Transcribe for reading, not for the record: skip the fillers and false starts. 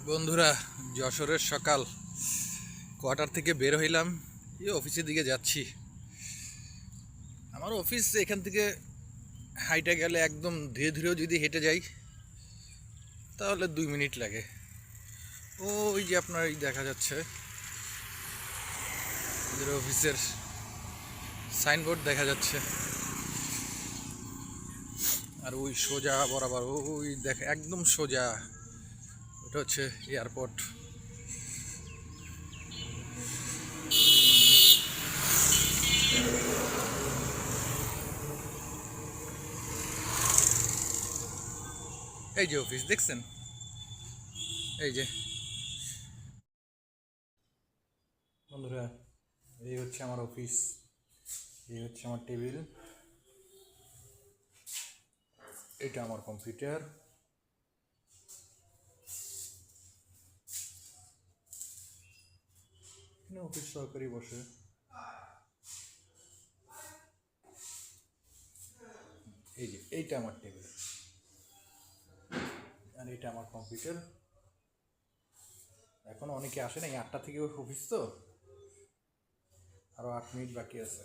বন্ধুরা, যশোরের সকাল কোয়ার্টার থেকে বের হইলাম, অফিসের দিকে যাচ্ছি। আমার অফিস এখান থেকে হাইটে গেলে একদম ধীরে ধীরেও যদি হেঁটে যাই তাহলে 2 মিনিট লাগে। ওই যে আপনার এই দেখা যাচ্ছে ওদের অফিসের সাইনবোর্ড দেখা যাচ্ছে, আর ওই সোজা বরাবর ওই দেখা একদম সোজা ওটা হচ্ছে এয়ারপোর্ট। এই যে অফিস দেখছেন, এই যে বন্ধুরা, এই হচ্ছে আমার অফিস, এই হচ্ছে আমার টেবিল, এটা আমার কম্পিউটার, এখানে অফিস সহকারী বসে। এই যে এইটা আমার টেবিল, আর এটা আমার কম্পিউটার। এখন অনেকে আসে না, এই 8টা থেকে অফিস, তো আরও 8 মিনিট বাকি আছে।